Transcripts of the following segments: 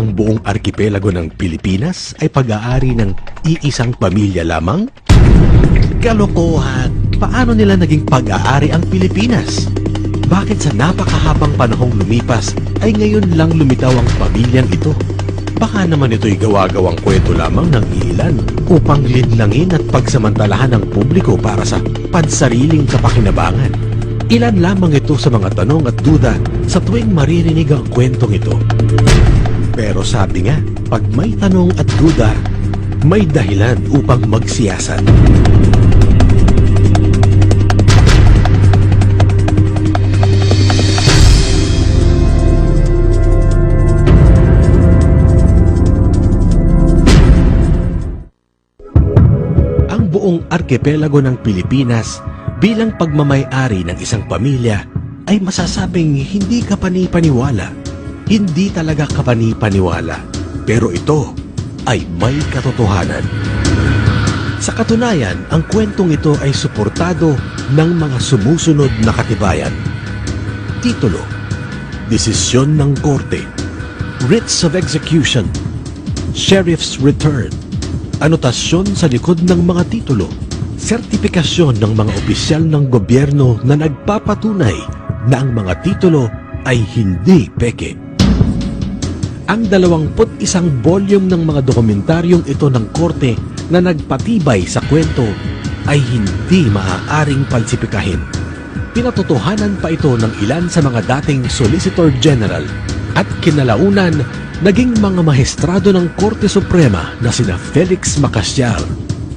ang buong arkipelago ng Pilipinas ay pag-aari ng iisang pamilya lamang? Kalokohan! Paano nila naging pag-aari ang Pilipinas? Bakit sa napakahabang panahong lumipas ay ngayon lang lumitaw ang pamilyang ito? Baka naman ito'y gawa-gawang kwento lamang ng ilan upang linlangin at pagsamantalahan ng publiko para sa pansariling kapakinabangan. Ilan lamang ito sa mga tanong at duda sa tuwing maririnig ang kwentong ito. Pero sabi nga, pag may tanong at duda, may dahilan upang magsiyasat. Buong arkipelago ng Pilipinas bilang pagmamay-ari ng isang pamilya ay masasabing hindi kapani-paniwala. Hindi talaga kapani-paniwala. Pero ito ay may katotohanan. Sa katunayan, ang kwentong ito ay suportado ng mga sumusunod na katibayan. Titulo, Desisyon ng Korte, Writs of Execution, Sheriff's Return, anotasyon sa likod ng mga titulo, sertipikasyon ng mga opisyal ng gobyerno na nagpapatunay na ang mga titulo ay hindi peke. Ang 21 volume ng mga dokumentaryong ito ng korte na nagpatibay sa kwento ay hindi maaaring palsipikahin. Pinatotohanan pa ito ng ilan sa mga dating Solicitor General at kinalaunan naging mga maestrado ng Korte Suprema na sina Felix Macasyal,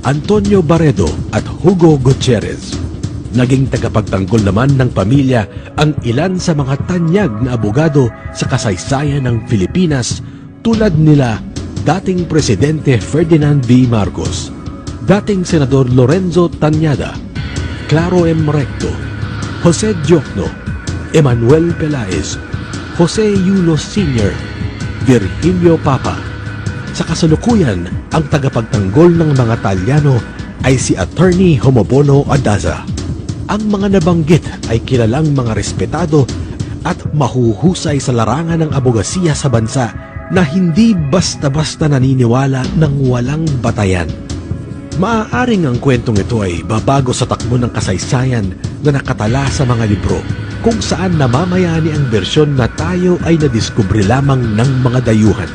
Antonio Barredo at Hugo Gutierrez. Naging tagapagtanggol naman ng pamilya ang ilan sa mga tanyag na abogado sa kasaysayan ng Pilipinas tulad nila dating Presidente Ferdinand V. Marcos, dating Senador Lorenzo Tanyada, Claro M. Recto, Jose Diokno, Emmanuel Pelaez, Jose Yulo Sr., Virgilio Papa. Sa kasalukuyan, ang tagapagtanggol ng mga Talyano ay si Attorney Homobono Adaza. Ang mga nabanggit ay kilalang mga respetado at mahuhusay sa larangan ng abogasiya sa bansa na hindi basta-basta naniniwala ng walang batayan. Maaaring ang kwentong ito ay babago sa takbo ng kasaysayan na nakatala sa mga libro, kung saan namamayani ang bersyon na tayo ay nadiskubre lamang ng mga dayuhan.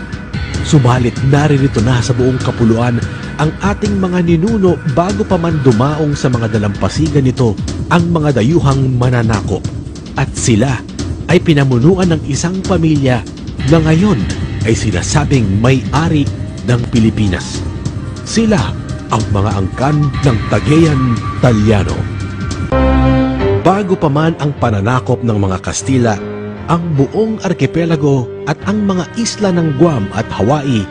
Subalit naririto na sa buong kapuluan ang ating mga ninuno bago pa man dumaong sa mga dalampasigan nito ang mga dayuhang mananakop. At sila ay pinamunuan ng isang pamilya na ngayon ay sinasabing may-ari ng Pilipinas. Sila ang mga angkan ng Cagayan Talyano. Bago pa man ang pananakop ng mga Kastila, ang buong arkipelago at ang mga isla ng Guam at Hawaii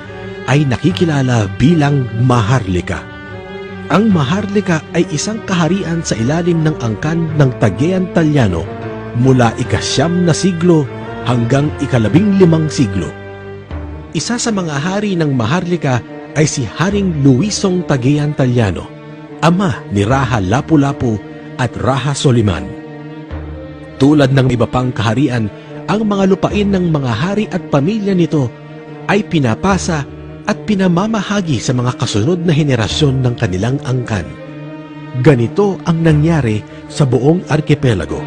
ay nakikilala bilang Maharlika. Ang Maharlika ay isang kaharian sa ilalim ng angkan ng Cagayan Talyano mula ika-9 na siglo hanggang ika-15 siglo. Isa sa mga hari ng Maharlika ay si Haring Luisong Cagayan Talyano, ama ni Raha Lapu-Lapu at Raha Soliman. Tulad ng iba pang kaharian, ang mga lupain ng mga hari at pamilya nito ay pinapasa at pinamamahagi sa mga kasunod na henerasyon ng kanilang angkan. Ganito ang nangyari sa buong arkipelago.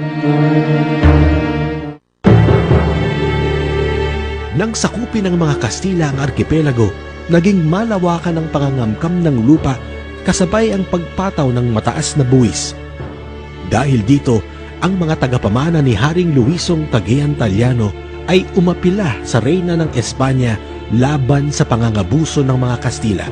Nang sakupin ng mga Kastila ang arkipelago, naging malawakan ang pangangamkam ng lupa kasabay ang pagpataw ng mataas na buwis. Dahil dito, ang mga tagapamana ni Haring Luisong Cagayan Talyano ay umapila sa reyna ng Espanya laban sa pangangabuso ng mga Kastila.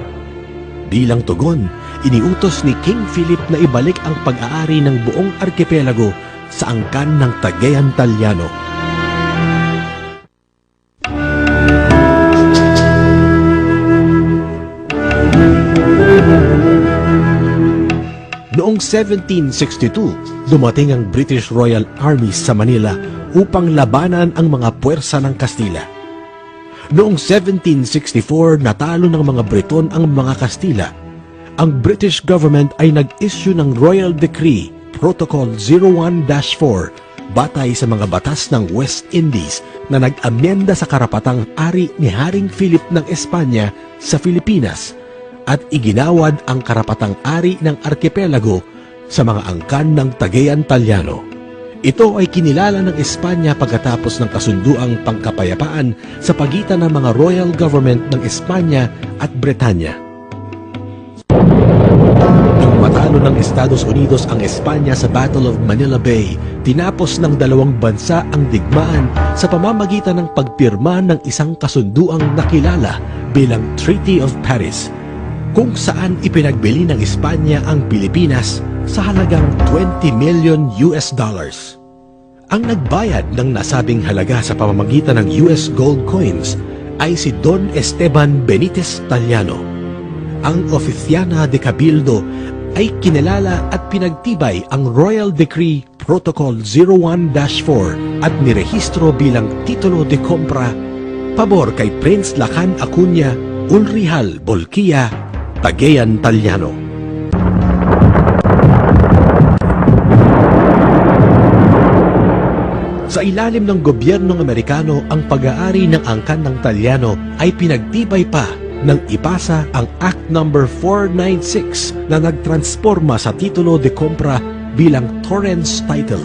Bilang tugon, iniutos ni King Philip na ibalik ang pag-aari ng buong arkipelago sa angkan ng Cagayan Talyano. Noong 1762, dumating ang British Royal Army sa Manila upang labanan ang mga puwersa ng Kastila. Noong 1764, natalo ng mga Briton ang mga Kastila. Ang British government ay nag-issue ng Royal Decree Protocol 01-4 batay sa mga batas ng West Indies na nag-amyenda sa karapatang ari ni Haring Philip ng Espanya sa Pilipinas at iginawad ang karapatang ari ng arkipelago sa mga angkan ng Tagayan Talyano. Ito ay kinilala ng Espanya pagkatapos ng kasunduang pangkapayapaan sa pagitan ng mga royal government ng Espanya at Bretanya. Nang matalo ng Estados Unidos ang Espanya sa Battle of Manila Bay, tinapos ng dalawang bansa ang digmaan sa pamamagitan ng pagpirma ng isang kasunduang nakilala bilang Treaty of Paris, kung saan ipinagbili ng Espanya ang Pilipinas sa halagang $20 million. Ang nagbayad ng nasabing halaga sa pamamagitan ng US gold coins ay si Don Esteban Benitez Talyano. Ang Oficiana de Cabildo ay kinilala at pinagtibay ang Royal Decree Protocol 01-4 at nirehistro bilang titulo de compra pabor kay Prince Lacan Acuña Ulrihal Bolquia Tagayan Talyano. Sa ilalim ng gobyernong Amerikano, ang pag-aari ng angkan ng Talyano ay pinagtibay pa nang ipasa ang Act No. 496 na nagtransforma sa titulo de compra bilang Torrens Title.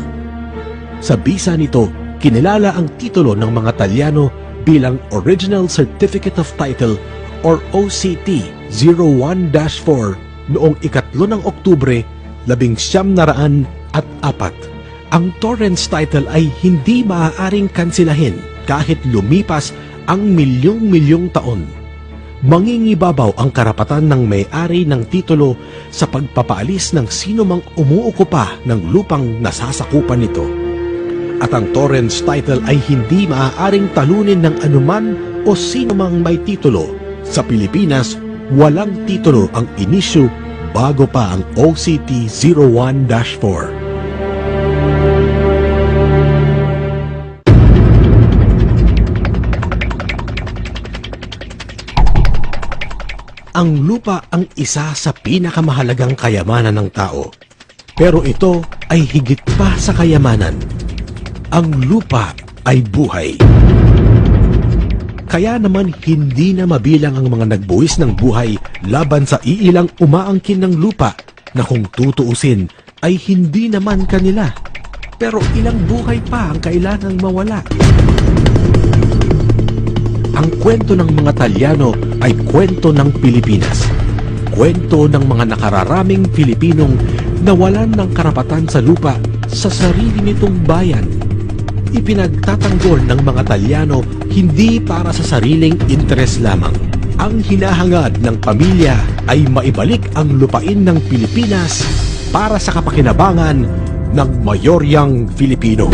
Sa bisa nito, kinilala ang titulo ng mga Talyano bilang Original Certificate of Title or OCT 01-4 noong 3 ng Oktubre 1904. Ang Torrens Title ay hindi maaaring kansilahin kahit lumipas ang milyong-milyong taon. Mangingibabaw ang karapatan ng may-ari ng titulo sa pagpapaalis ng sino mang umuukupa ng lupang nasasakupan nito. At ang Torrens Title ay hindi maaaring talunin ng anuman o sino mang may titulo. Sa Pilipinas, walang titulo ang inisyu bago pa ang OCT 01-4. Ang lupa ang isa sa pinakamahalagang kayamanan ng tao. Pero ito ay higit pa sa kayamanan. Ang lupa ay buhay. Kaya naman hindi na mabilang ang mga nagbuwis ng buhay laban sa iilang umaangkin ng lupa na kung tutuusin ay hindi naman kanila. Pero ilang buhay pa ang kailangang mawala. Ang kwento ng mga Talyano ay kwento ng Pilipinas. Kwento ng mga nakararaming Pilipinong nawalan ng karapatan sa lupa sa sarili nitong bayan. Ipinagtatanggol ng mga Talyano hindi para sa sariling interes lamang. Ang hinahangad ng pamilya ay maibalik ang lupain ng Pilipinas para sa kapakinabangan ng Mayoryang Filipino.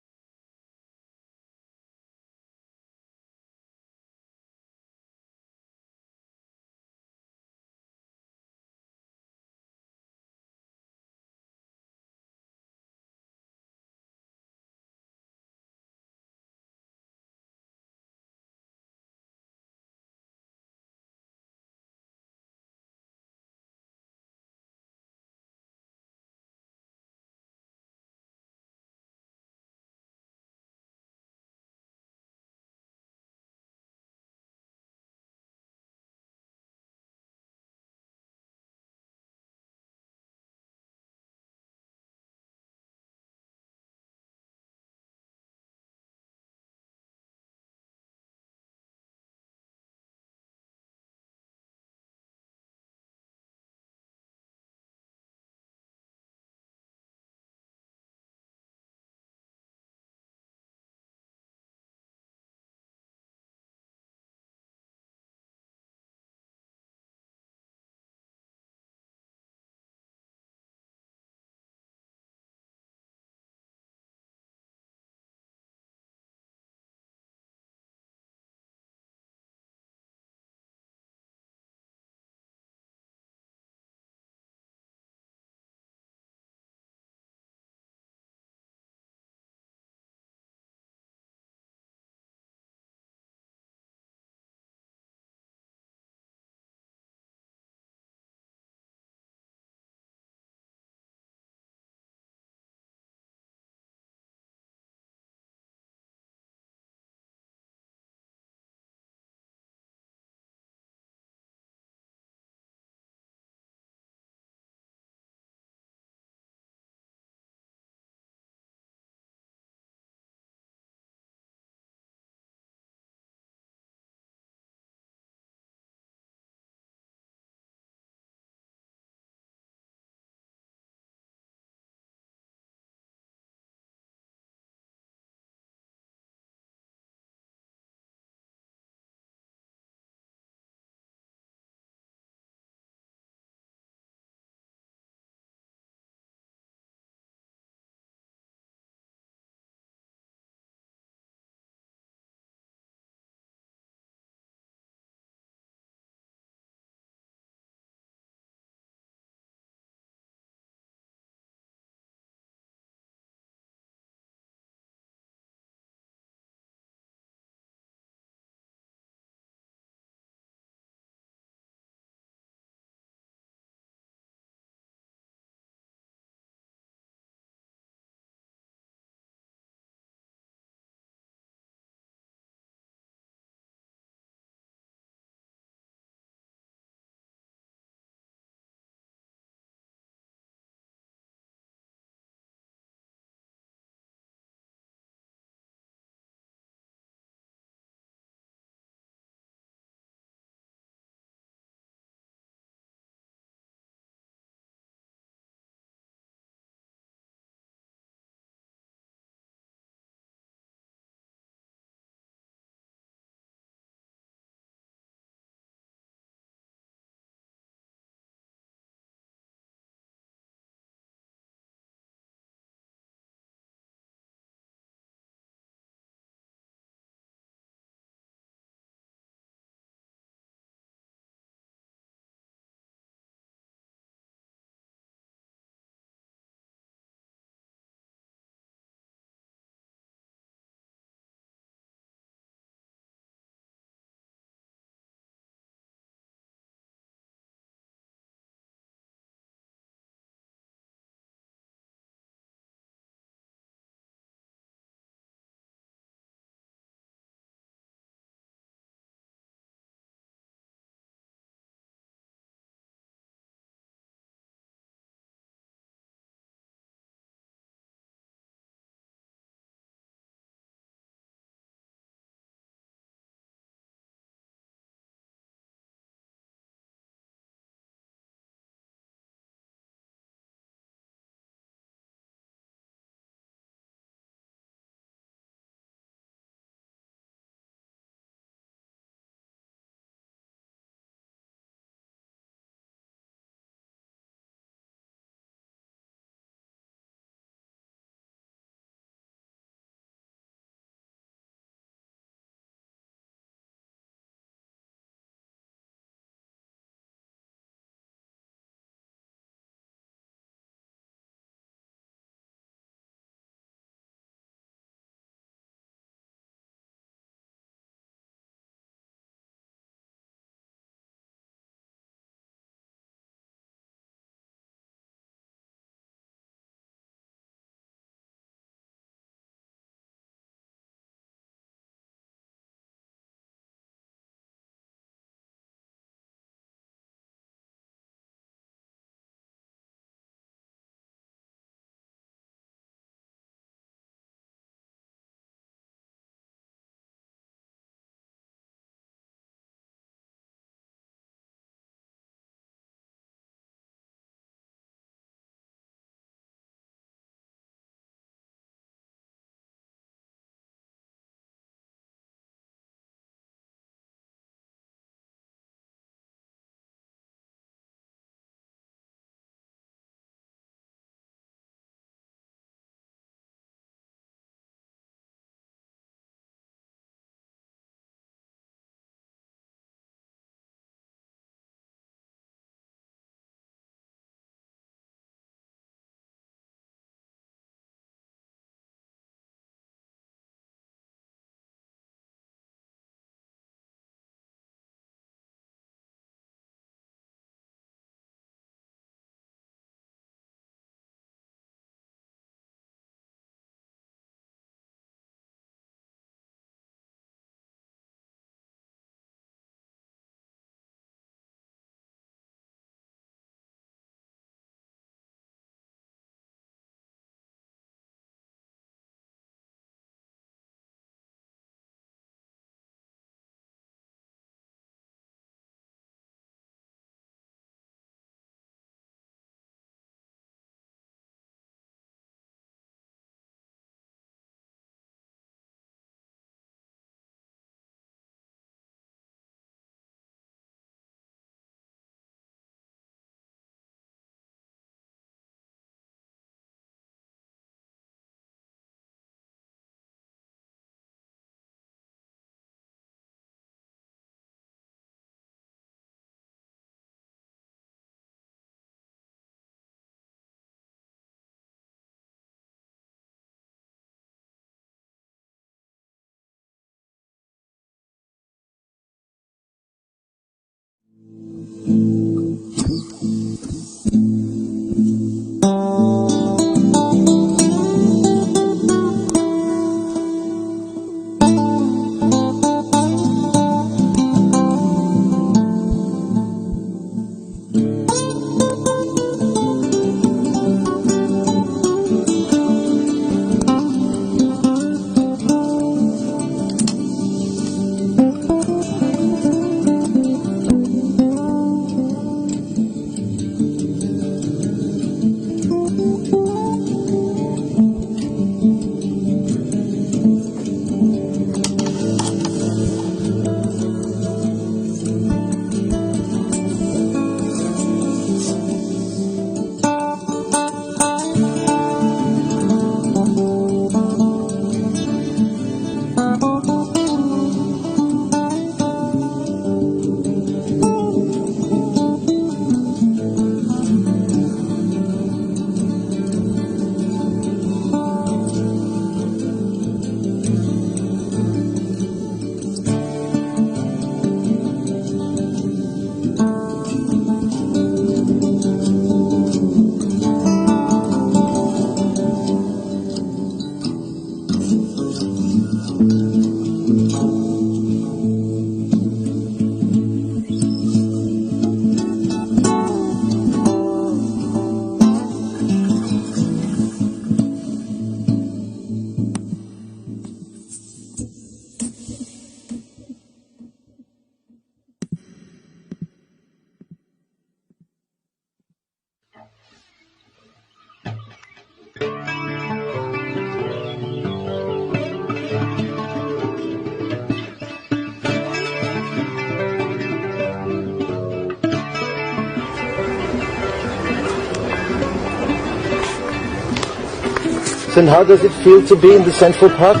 So and how does it feel to be in the Central Park?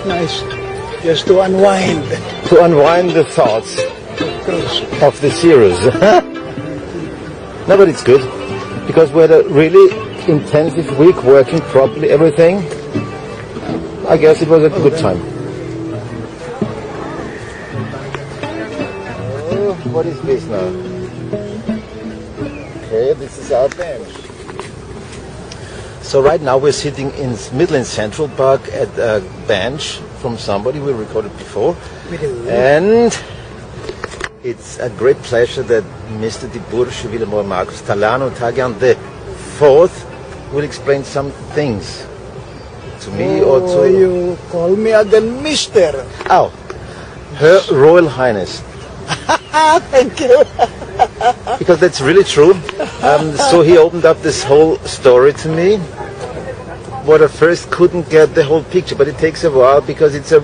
Nice. Just to unwind. To unwind the thoughts of the series. No, but it's good. Because we had a really intensive week working properly, everything. I guess it was a good time. Oh, what is this now? Okay, this is our bench. So right now we're sitting in Midland Central Park at a bench from somebody we recorded before. And it's a great pleasure that Mr. Tiburcio Villamor Marcos Talano Tagian the Fourth will explain some things to me or to... You call me again Mister. Oh, Her Royal Highness. Thank you. Because that's really true. So he opened up this whole story to me. What I first couldn't get the whole picture, but it takes a while because it's a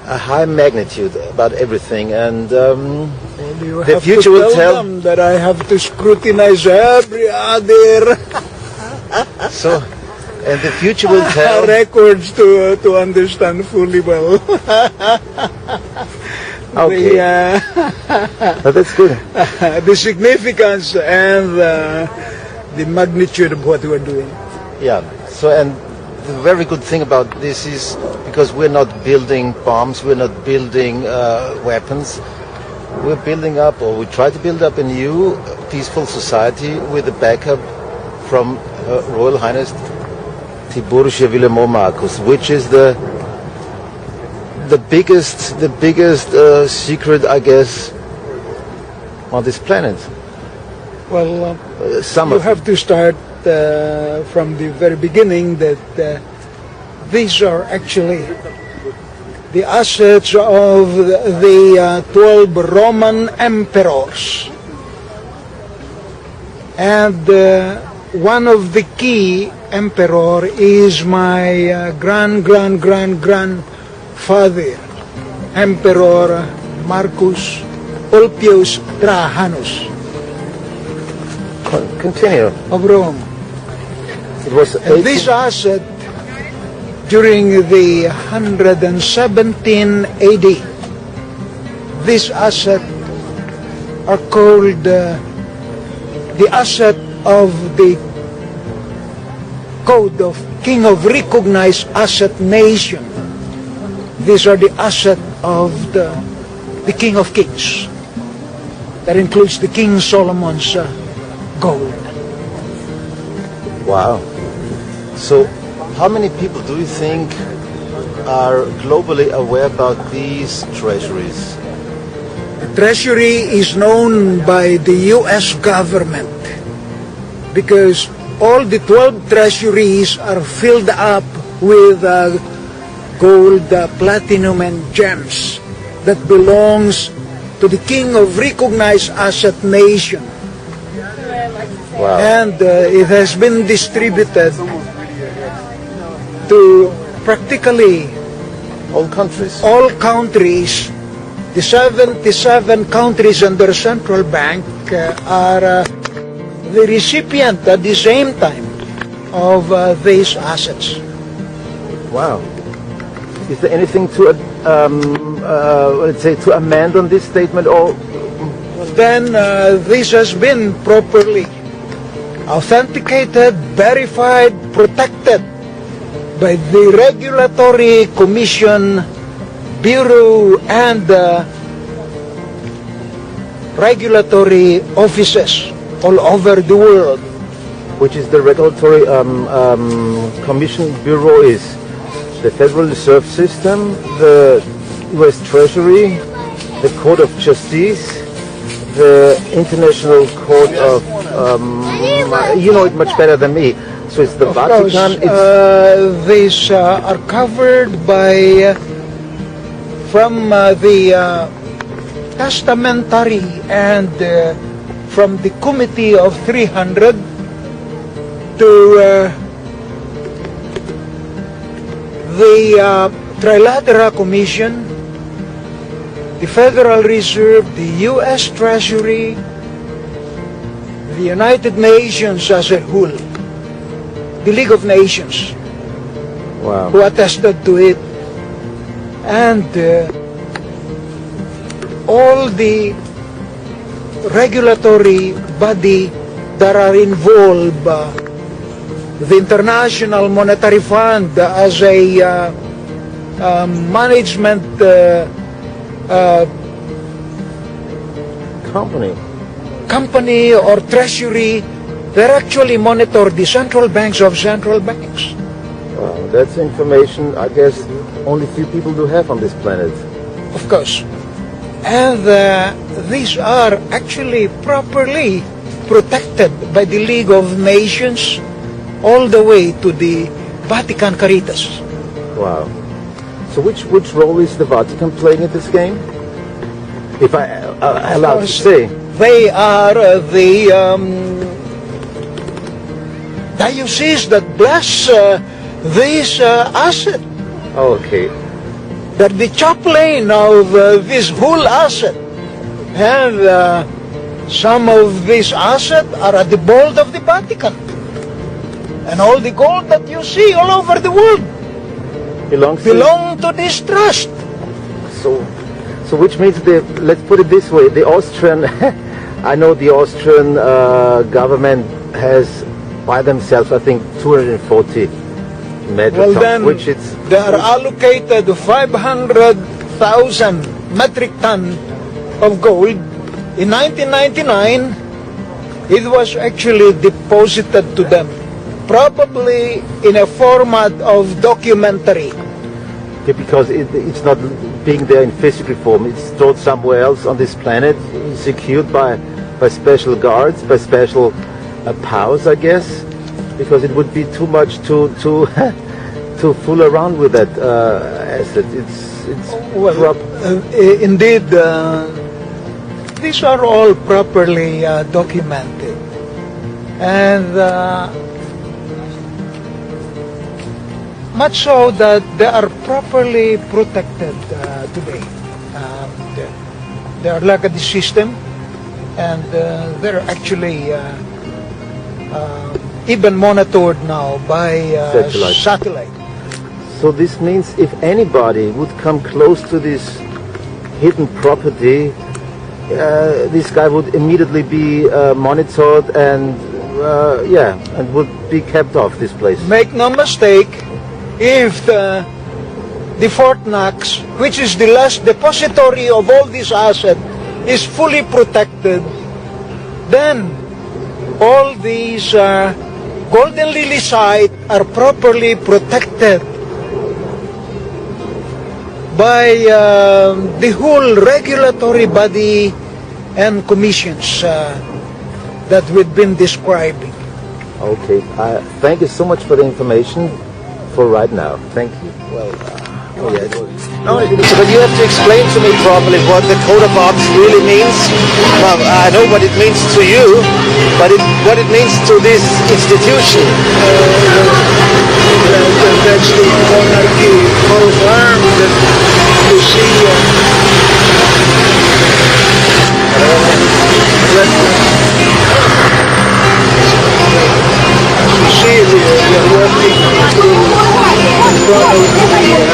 high magnitude about everything, and the future will tell them that I have to scrutinize every other so, and the future will tell records to understand fully well. Okay, but that's good. The significance and the magnitude of what we're doing. Yeah. So, and the very good thing about this is because we're not building bombs, we're not building weapons. We're building up, or we try to build up, a new peaceful society with the backup from Her Royal Highness Tiburcio Villamor Marcos, which is the biggest secret, I guess, on this planet. Well, Some you of have to start from the very beginning that these are actually the assets of the 12 Roman emperors. And one of the key emperor is my grandfather, Emperor Marcus Ulpius Trajanus continue. of Rome. It was And this asset, during the 117 AD, this asset are called the asset of the code of king of recognized asset nation. These are the asset of the king of kings. That includes the King Solomon's gold. Wow. So, how many people do you think are globally aware about these treasuries? The treasury is known by the U.S. government because all the 12 treasuries are filled up with gold, platinum, and gems that belongs to the king of recognized asset nation. Wow. And it has been distributed to practically All countries. all countries. The 77 countries under central bank are the recipient at the same time of these assets. Wow. Is there anything to, let's say, to amend on this statement, or? Then this has been properly authenticated, verified, protected by the Regulatory Commission, Bureau, and regulatory offices all over the world. Which is the Regulatory Commission Bureau is the Federal Reserve System, the U.S. Treasury, the Court of Justice, the International Court of, you know it much better than me. So it's the Of Vatican. course, these are covered by from the testamentary and from the Committee of 300 to the Trilateral Commission, the Federal Reserve, the U.S. Treasury, the United Nations as a whole. the League of Nations, Wow. who attested to it, and all the regulatory body that are involved, the International Monetary Fund as a management company or treasury, they actually monitor the central banks of central banks. Wow. That's information I guess only few people do have on this planet. Of course. And these are actually properly protected by the League of Nations all the way to the Vatican Caritas. Wow. So which role is the Vatican playing in this game? If I allowed to say. They are the diocese that bless this asset. Oh, okay. That the chaplain of this whole asset. And some of this asset are at the vault of the Vatican. And all the gold that you see all over the world belong to this trust. So which means let's put it this way, the Austrian, I know the Austrian government has by themselves, I think, 240 metric tons, which it's... They are allocated 500,000 metric ton of gold. In 1999, it was actually deposited to them, probably in a format of documentary. Because it's not being there in physical form, it's stored somewhere else on this planet, secured by special guards, by special powers, I guess, because it would be too much to fool around with that asset. Indeed, these are all properly documented, and much so that they are properly protected today. They are like the system, and they're actually even monitored now by satellite. So this means if anybody would come close to this hidden property, this guy would immediately be monitored and and would be kept off this place. Make no mistake, if the Fort Knox, which is the last depository of all this asset, is fully protected, then all these Golden Lily sites are properly protected by the whole regulatory body and commissions that we've been describing. Okay, thank you so much for the information for right now. Thank you. Well, no, but you have to explain to me properly what the coat of arms really means. Well, I know what it means to you, but what it means to this institution. That's the monarchy coat of arms that you see. You see, we are walking through in front of the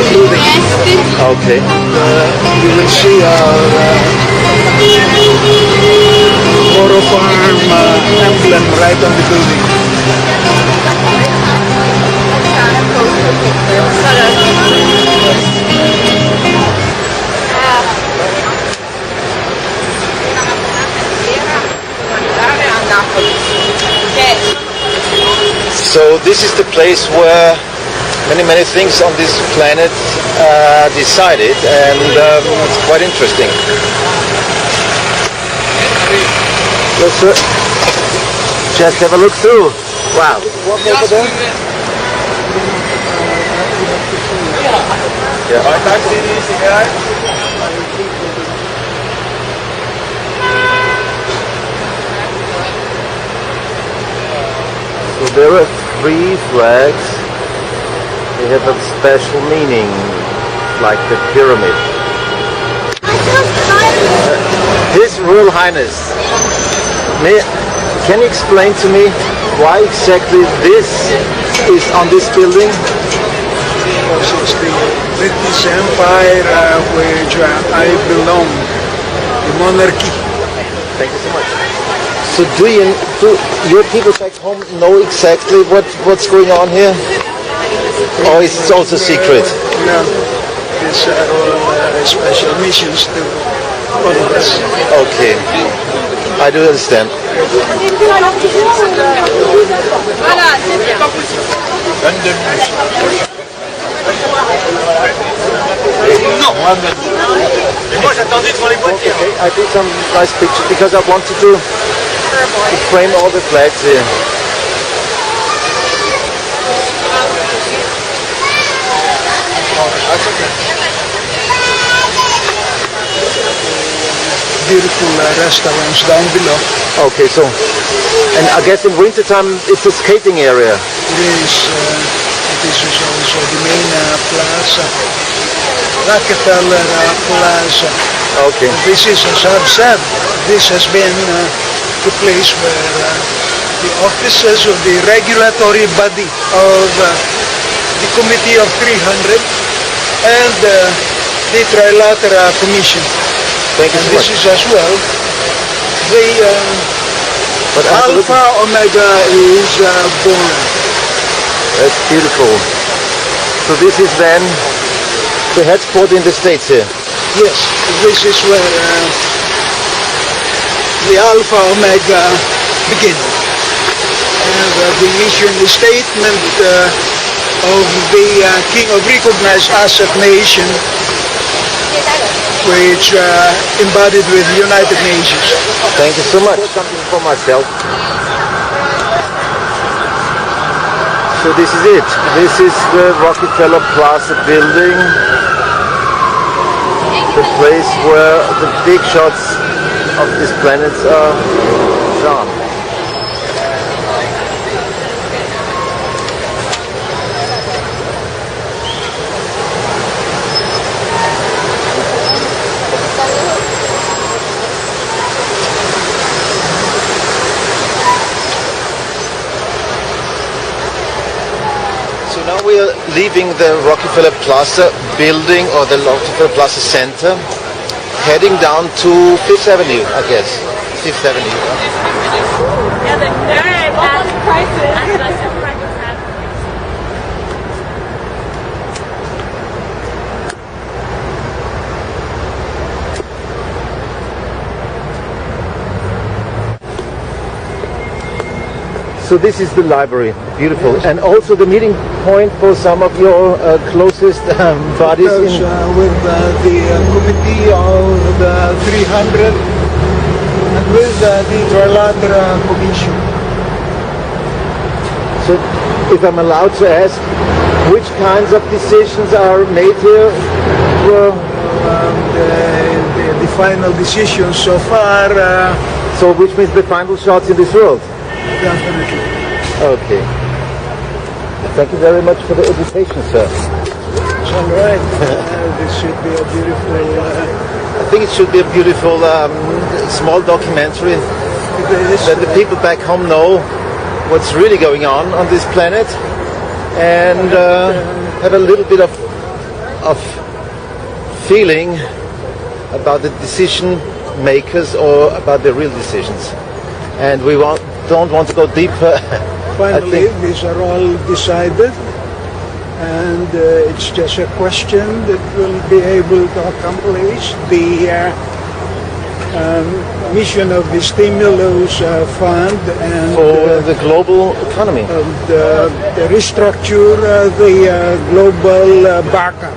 building. Okay. You will see our coat of arms emblem right on the building. So this is the place where many things on this planet decided, and it's quite interesting. Let's just have a look through. Wow. So there are 3 flags. They have a special meaning, like the pyramid. His Royal Highness, can you explain to me why exactly this is on this building? Because it's the British Empire which I belong, the monarchy. Thank you so much. So do your people back home know exactly what's going on here? Or is it also secret? No, these are all special missions to all of us. Okay, I do understand. Okay, I did some nice pictures because I wanted to frame all the flags here. Beautiful restaurants down below. Okay, so, and I guess in wintertime it's a skating area. This is also the main plaza, Rockefeller Plaza. Okay. This is, as I've said, this has been the place where the officers of the regulatory body of the Committee of 300 and the Trilateral Commission. Thank you so This much. is as well the But Alpha Omega is born. That's beautiful. So this is then the headquarters in the States here. Yes, this is where the Alpha Omega begin. And the mission statement of the King of Recognized Asset Nation, which embodied with the United Nations. Thank you so much. Something for myself. So this is it. This is the Rockefeller Plaza building. The place where the big shots of these planets are done. So now we are leaving the Rockefeller Plaza building or the Rockefeller Plaza Center, heading down to Fifth Avenue, I guess. Fifth Avenue. Yeah, the prices. So this is the library, beautiful, and also the meeting point for some of your closest buddies. Because with the committee of the 300 and with the Trilateral Commission. So if I'm allowed to ask, which kinds of decisions are made here? Well, The final decision so far, so which means the final shots in this world? definitely. Okay. Thank you very much for the education, sir. It's all right. This should be a beautiful. I think it should be a beautiful small documentary that the people back home know what's really going on this planet and have a little bit of feeling about the decision makers or about the real decisions. And we don't want to go deeper. Finally, these are all decided, and it's just a question that will be able to accomplish the mission of the stimulus fund and for the global economy. the restructure the global backup.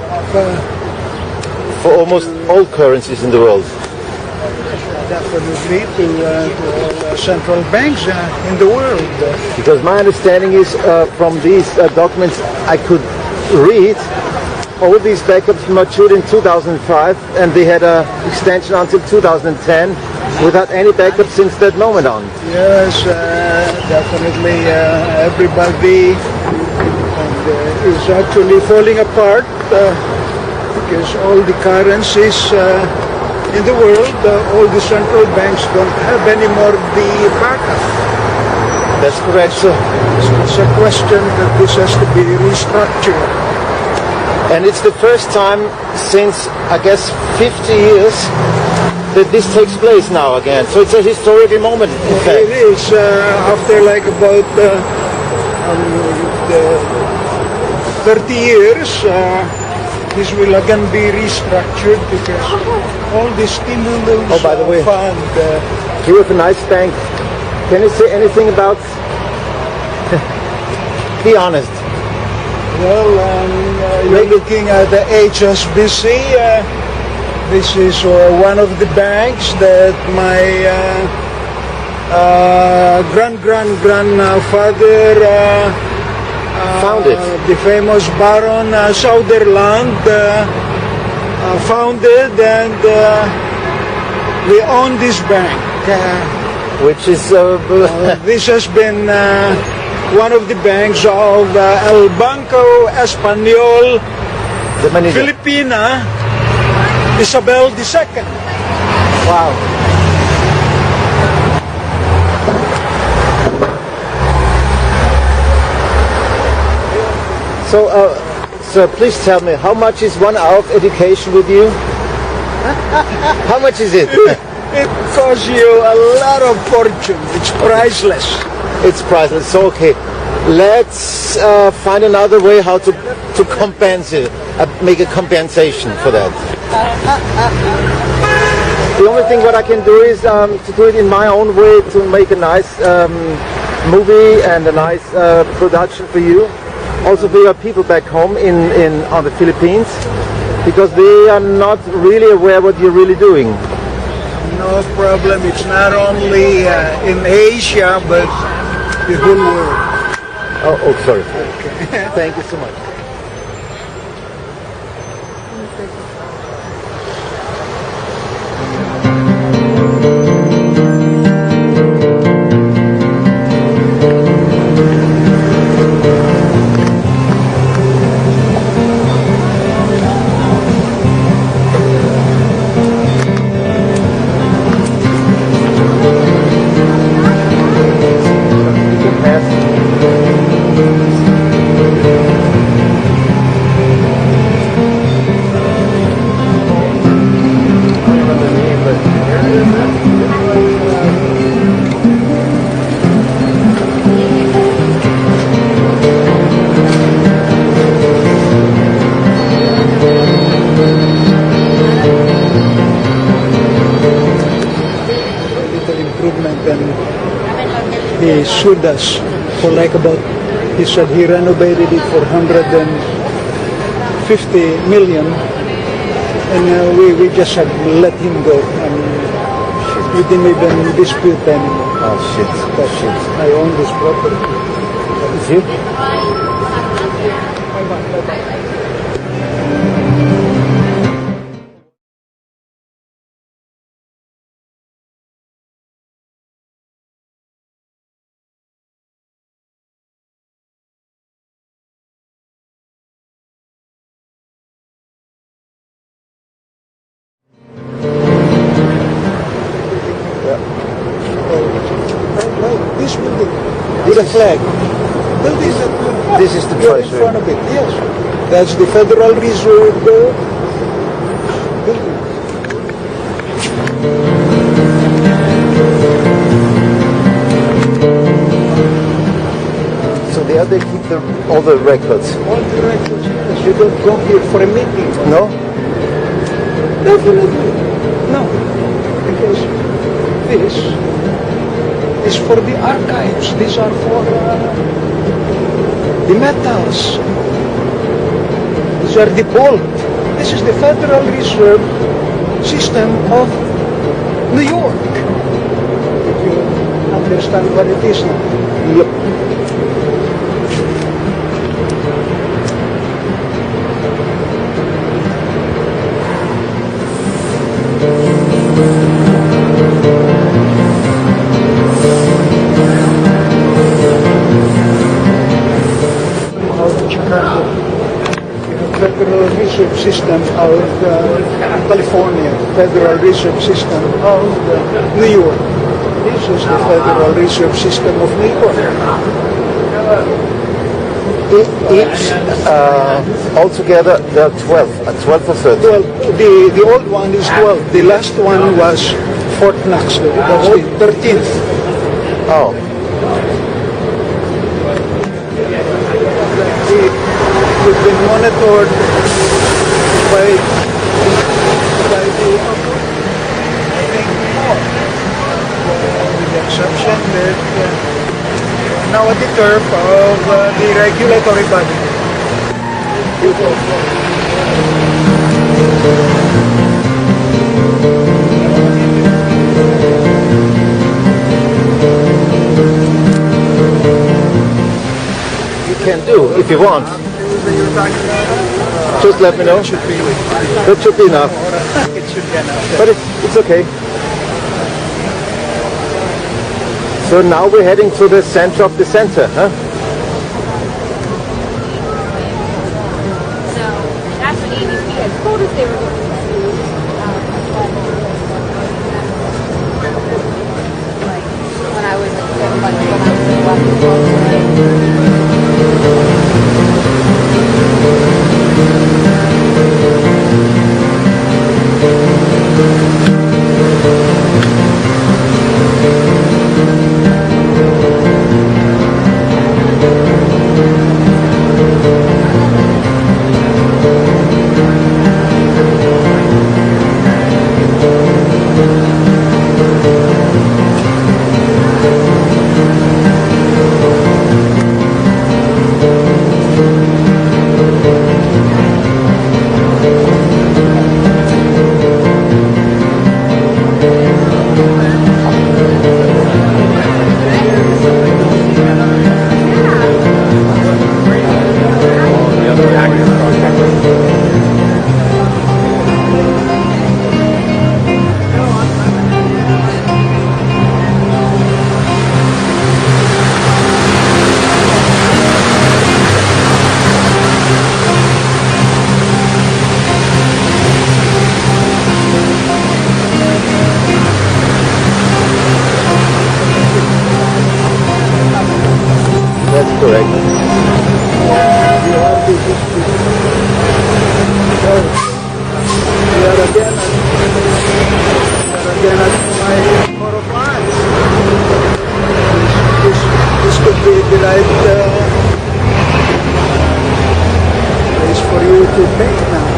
For almost all currencies in the world. Definitely to all central banks in the world. Because my understanding is from these documents I could read, all these backups matured in 2005 and they had an extension until 2010 without any backup since that moment on. Yes, definitely everybody is actually falling apart because all the currencies in the world, all the central banks don't have anymore the backup. That's correct, sir. It's a question that this has to be restructured. And it's the first time since, I guess, 50 years that this takes place now again. So it's a historical moment, in fact. It is after like about 30 years. This will again be restructured because all these stimulus Oh, by the way. fund. You have a nice bank. Can you say anything about... Be honest. Well, you're looking at the HSBC. This is one of the banks that my grandfather Founded. the famous Baron Sutherland founded, and we own this bank. Which is... This has been one of the banks of El Banco Español the manager. Filipina Isabel II. Wow. So, sir, please tell me, how much is 1 hour of education with you? How much is it? It costs you a lot of fortune. It's priceless. It's priceless. So, okay, let's find another way how to compensate, make a compensation for that. The only thing what I can do is to do it in my own way, to make a nice movie and a nice production for you. Also for your people back home on the Philippines, because they are not really aware what you're really doing. No problem. It's not only in Asia, but the whole world. Oh, sorry. Okay. Thank you so much. He sued us for like about, he said he renovated it for 150 million, and we just had let him go, and we didn't even dispute anymore. Oh shit. But I own this property. Is you? This building, With a flag. this is the you're in treasury. front of it, yes. That's the Federal Reserve building. So there they keep all the records. All the records, yes. You don't come here for a meeting. No? Definitely. No. Because this is for the archives. These are for the metals. These are the gold. This is the Federal Reserve System of New York. If you understand what it is now. Yep. Federal Reserve System of California, Federal Reserve System of New York. This This is the Federal Reserve System of Nippon. Each, altogether, there are 12. 12 or 13. Well, the old one is 12. The last one was Fort Knox. That's the 13th. Oh, We've been monitored by the with the exception that now at the turf of the regulatory body. you can do if you want. Just let me know. That should be enough. It should be enough. But it's okay. So now we're heading to the center of the center, huh? So that's what ABC had told us they were going to do. Like when I was That's correct. We are again at my Court of Arms. This could be the right place for you to paint now.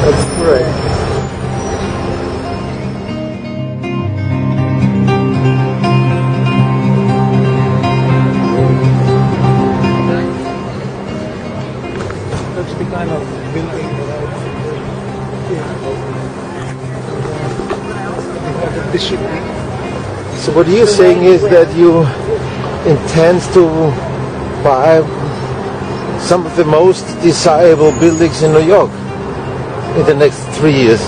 That's correct. That's the kind of building that I discipline. So what you're saying is that you intend to buy some of the most desirable buildings in New York in the next 3 years.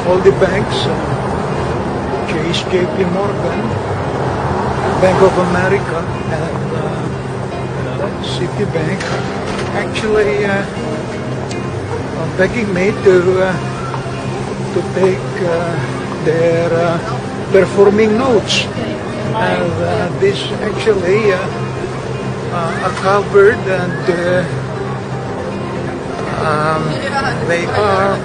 All the banks, Chase, JP Morgan, Bank of America, and Citibank, actually begging me to take their performing notes. And this actually are covered, and they are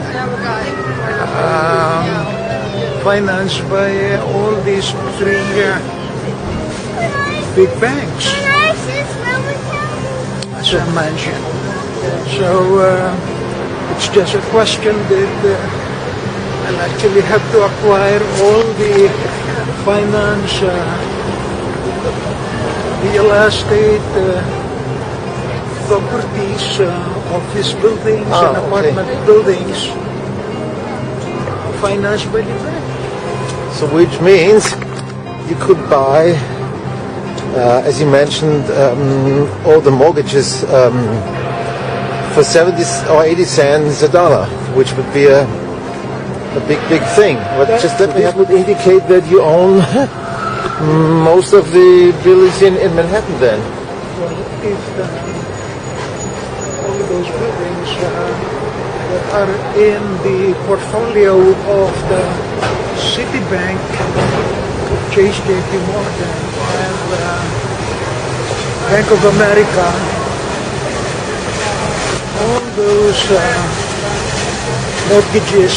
financed by all these three big banks, as I mentioned. So it's just a question that I'll actually have to acquire all the finance, real estate, properties, office buildings and apartment buildings financed by the bank. So which means you could buy, as you mentioned, all the mortgages for 70 or 80 cents a dollar, which would be a big thing. But just let me, that would indicate that you own most of the buildings in Manhattan then. Well, if all those buildings that are in the portfolio of the Citibank, Chase JP Morgan, and Bank of America, all those mortgages,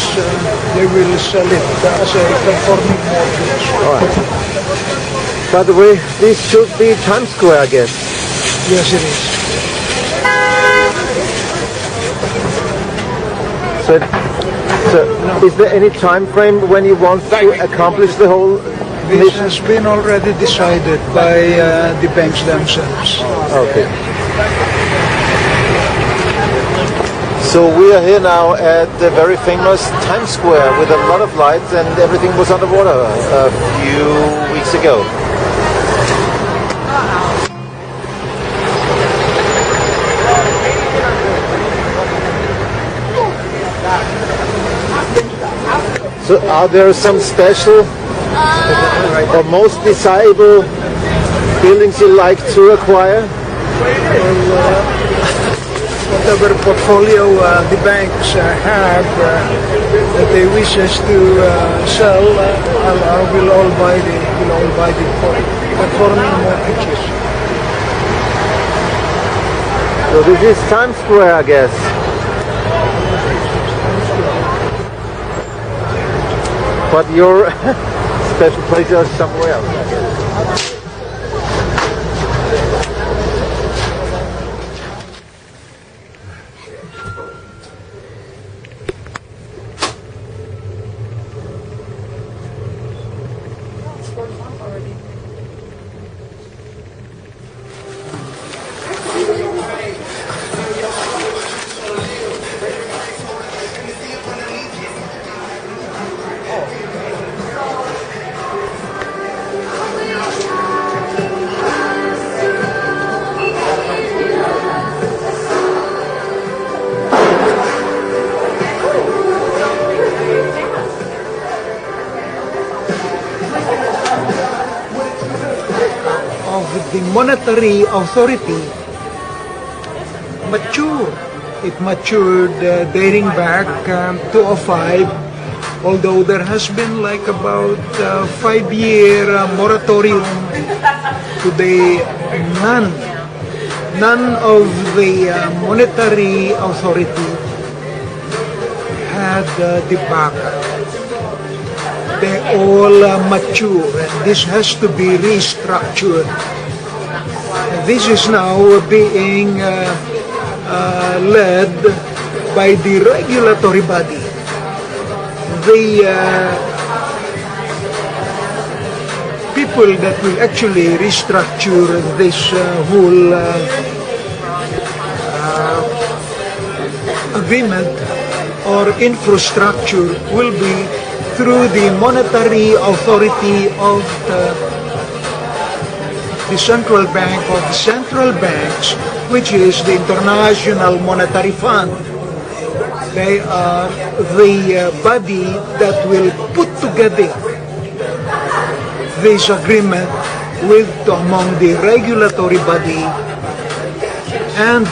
they will sell it as a conforming mortgage. All right. By the way, this should be Times Square, I guess. Yes, it is. So, is there any time frame when you want to accomplish the whole This mission? has been already decided by the banks themselves. Okay. So we are here now at the very famous Times Square with a lot of lights, and everything was underwater a few weeks ago. So are there some special or most desirable buildings you like to acquire? Whatever portfolio the banks have that they wish us to sell, I will all buy the conforming mortgages. So this is Times Square, I guess. But your special place is somewhere else, I guess. The monetary authority matured. It matured dating back 2005, although there has been like about 5-year moratorium. Today, none of the monetary authority had the backup. They all mature, and this has to be restructured. This is now being led by the regulatory body. The people that will actually restructure this whole agreement or infrastructure will be through the monetary authority of the central bank or the central banks, which is the International Monetary Fund. They are the body that will put together this agreement among the regulatory body and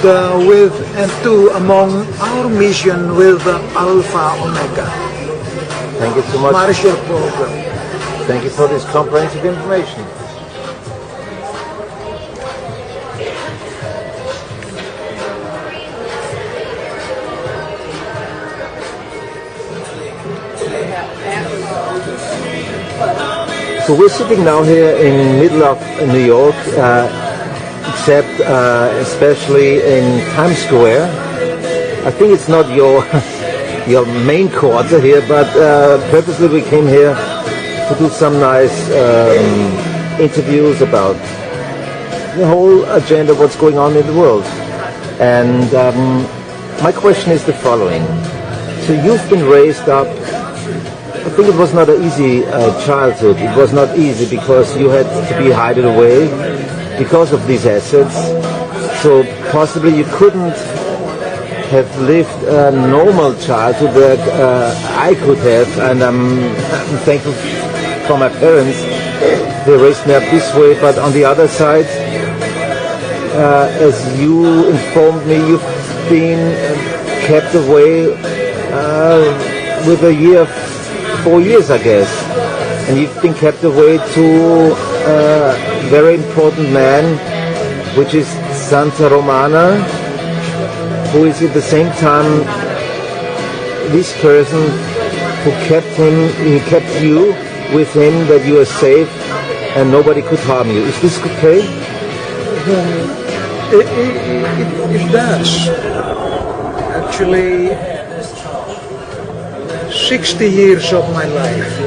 among our mission with Alpha Omega. Thank you so much. Marshall Program. Thank you for this comprehensive information. So we're sitting now here in middle of New York, except especially in Times Square. I think it's not your your main quarter here, but purposely we came here to do some nice interviews about the whole agenda, what's going on in the world. And my question is the following. So you've been raised up, I think it was not an easy childhood. It was not easy because you had to be hidden away because of these assets. So possibly you couldn't have lived a normal childhood that I could have, and I'm thankful for my parents. They raised me up this way, but on the other side, as you informed me, you've been kept away with a year, 4 years, I guess. And you've been kept away to a very important man, which is Santa Romana, who is at the same time this person who he kept you with him, that you are safe and nobody could harm you. Is this okay? It does. Actually, 60 years of my life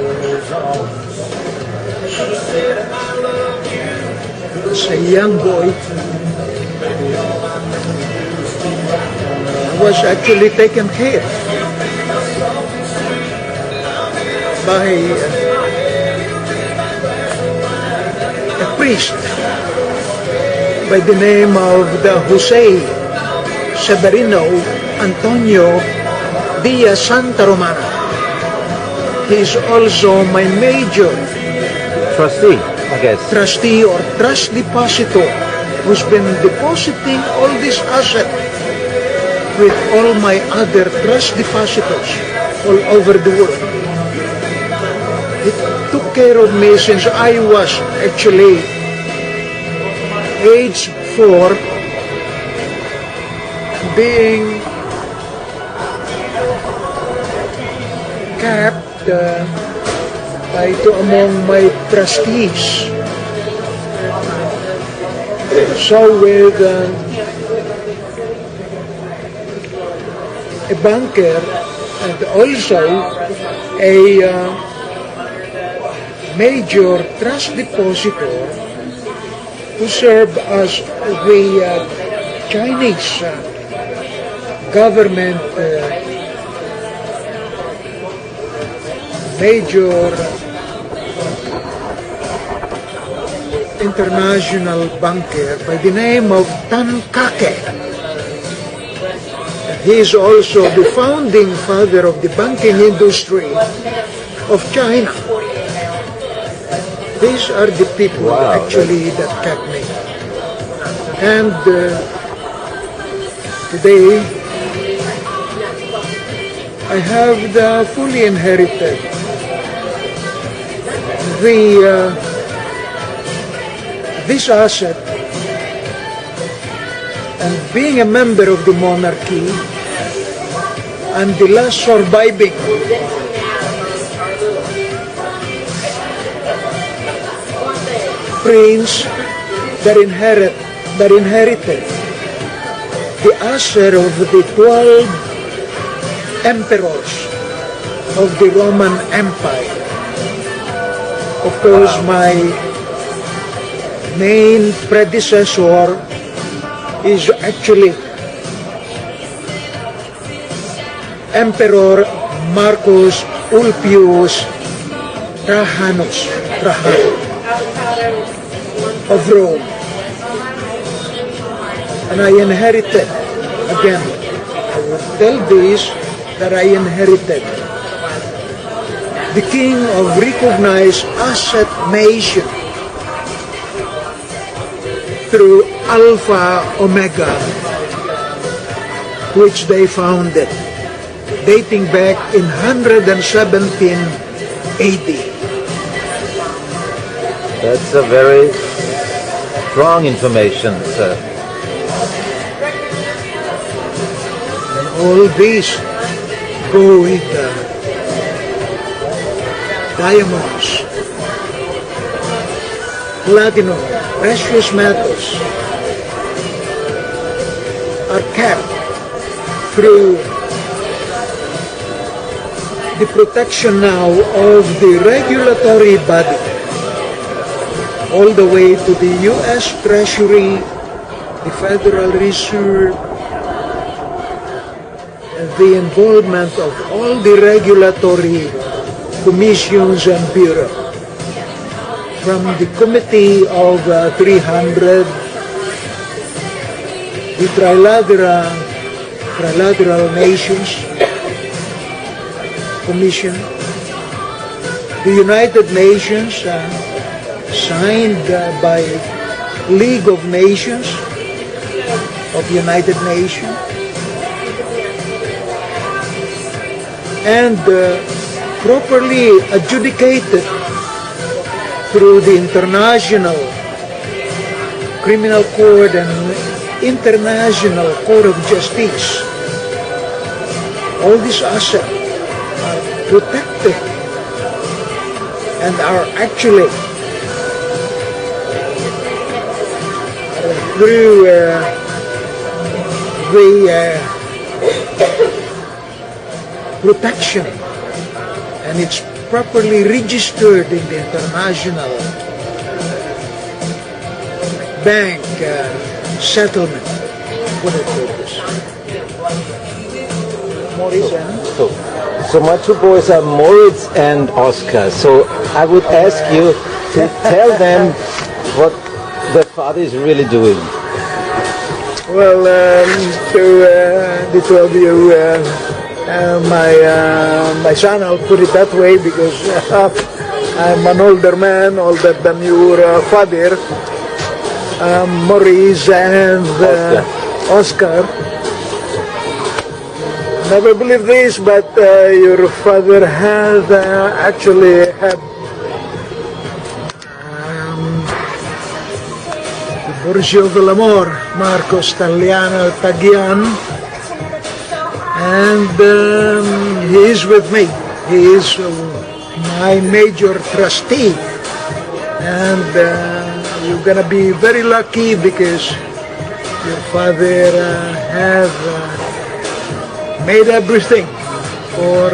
as a young boy, I was actually taken care by a priest by the name of the Jose Severino Antonio Dia Santa Romana. He is also my major Trustee, I guess. trustee or trust depositor, who's been depositing all this asset with all my other trust depositors all over the world. He took care of me since I was actually age 4, being kept by two among my trustees. So with a banker and also a major trust depositor who served as the Chinese government major international banker by the name of Tan Kake. He is also the founding father of the banking industry of China. These are the people actually that kept me. And today, I have the fully inherited this asset, and being a member of the monarchy and the last surviving prince that inherited the asset of the 12 emperors of the Roman Empire. Of course, my main predecessor is actually Emperor Marcus Ulpius Trajan of Rome. And I inherited, again, I will tell this, that I inherited the king of recognized asset nation through Alpha Omega, which they founded, dating back in 117 AD. That's a very strong information, sir. And all these go with diamonds, platinum, precious metals are kept through the protection now of the regulatory body, all the way to the U.S. Treasury, the Federal Reserve, and the involvement of all the regulatory commissions and bureaus, from the Committee of 300, the Trilateral Nations Commission, the United Nations, signed by League of Nations, of United Nations, and properly adjudicated through the International Criminal Court and International Court of Justice. All these assets are protected and are actually through the protection, and it's properly registered in the International Bank settlement for that purpose. Maurice, So my two boys are Moritz and Oscar. So I would ask you to tell them what their father is really doing. well, to the two of you, my son, I'll put it that way because I'm an older man, older than your father, Maurice and Oscar. Never believe this, but your father has actually had Borgio Villamor, Marcos Taliano Tagian, and he is with me. He is my major trustee, and you're gonna be very lucky because your father has made everything for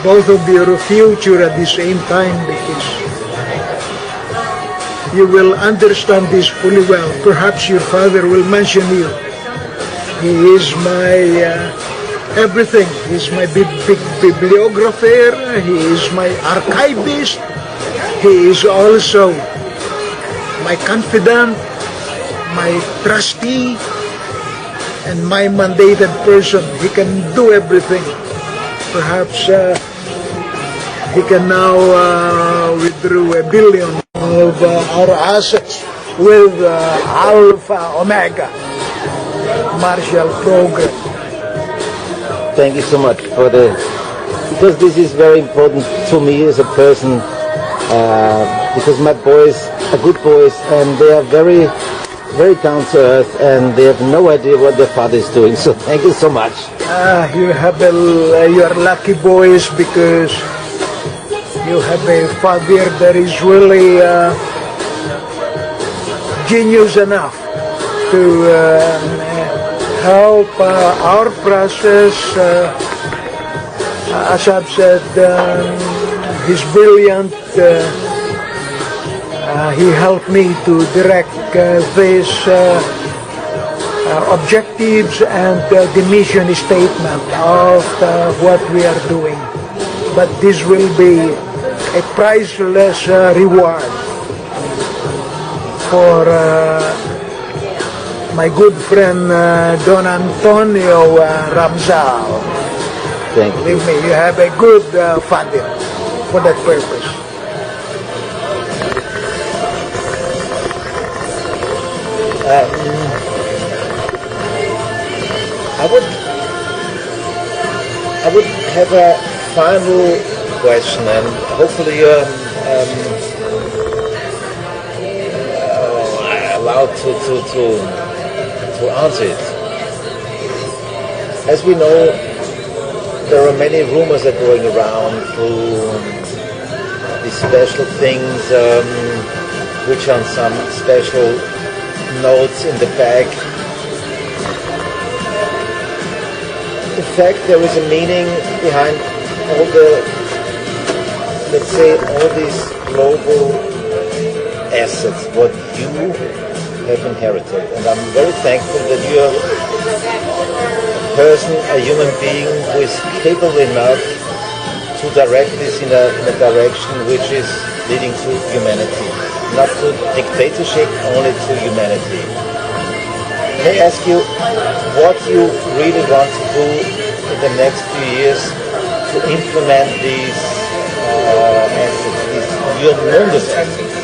both of your future at the same time, because you will understand this fully well. Perhaps your father will mention you. He is my everything. He is my big bibliographer. He is my archivist. He is also my confidant, my trustee, and my mandated person. He can do everything. Perhaps he can now withdraw $1 billion of our assets with Alpha Omega Marshall Program. Thank you so much for because this is very important to me as a person, because my boys are good boys and they are very, very down to earth and they have no idea what their father is doing. So thank you so much. You are lucky boys because you have a father that is really genius enough to help our process. As I've said, he's brilliant. He helped me to direct these objectives and the mission statement of what we are doing. But this will be a priceless reward for my good friend Don Antonio Ramsal. Thank you. Believe me, you have a good father for that purpose. I would have a final question, and hopefully you're allowed to answer it. As we know, there are many rumors that are going around through these special things, which are some special notes in the bag. In fact, there is a meaning behind all let's say, all these global assets, what you have inherited. And I'm very thankful that you are a person, a human being who is capable enough to direct this in a direction which is leading to humanity. Not to dictatorship, only to humanity. May I ask you what you really want to do in the next few years to implement these assets, these enormous assets?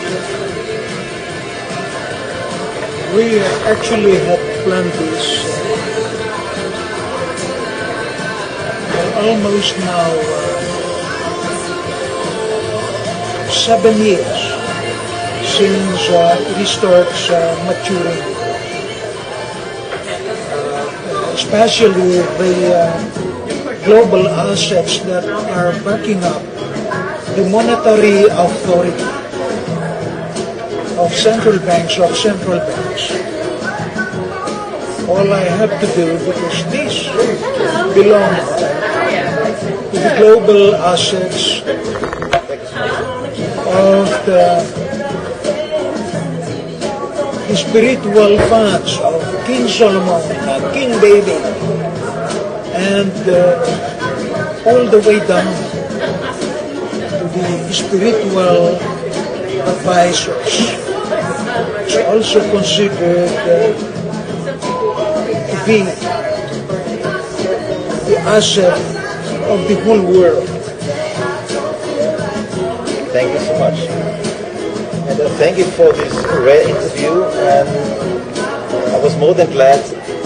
We actually have planned this. almost now 7 years since it starts maturing, especially the global assets that are backing up the monetary authority of central banks. All I have to do, because this belongs to the global assets of the spiritual funds of King Solomon, King David, and all the way down to the spiritual advisors. It's also considered to be the asset of the whole world. Thank you so much. And thank you for this rare interview. And I was more than glad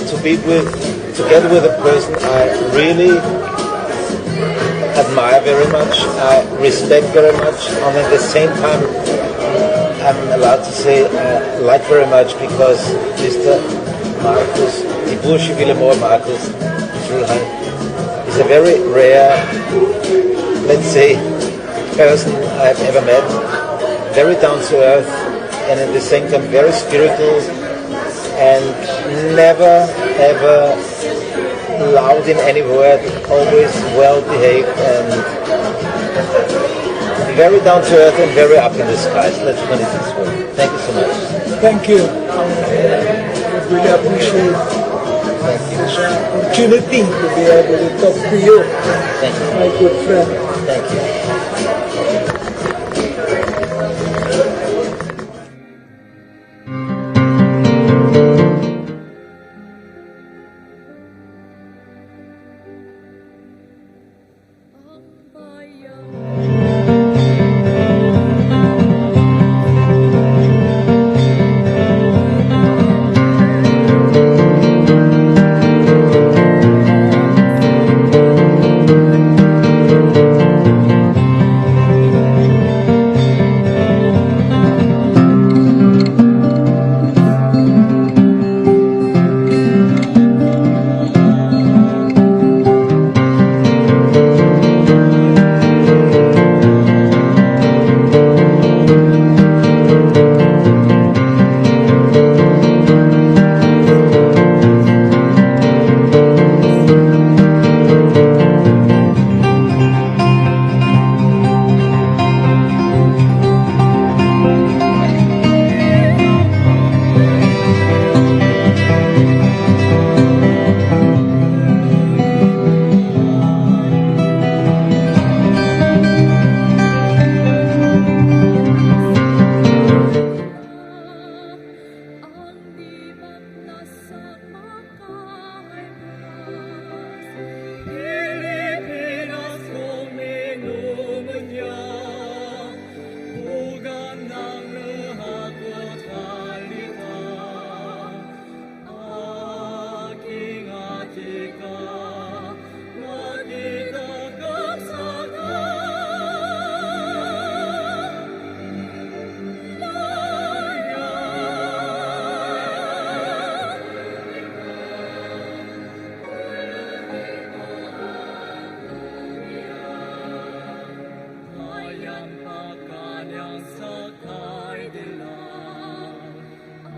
to be together with a person I really admire very much, I respect very much, and at the same time I'm allowed to say I like very much, because Mr. Markus, die Bursche Willemor Markus Schulheim, is a very rare, let's say, person I've ever met. Very down to earth, and at the same time very spiritual, and never ever loud in any word, always well behaved, and very down to earth and very up in the skies. Let's put it this way. Thank you so much. Thank you. I really appreciate this opportunity to be able to talk to you, Thank you. my good friend. Thank you.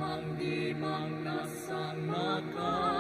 Ang di mang nasang maka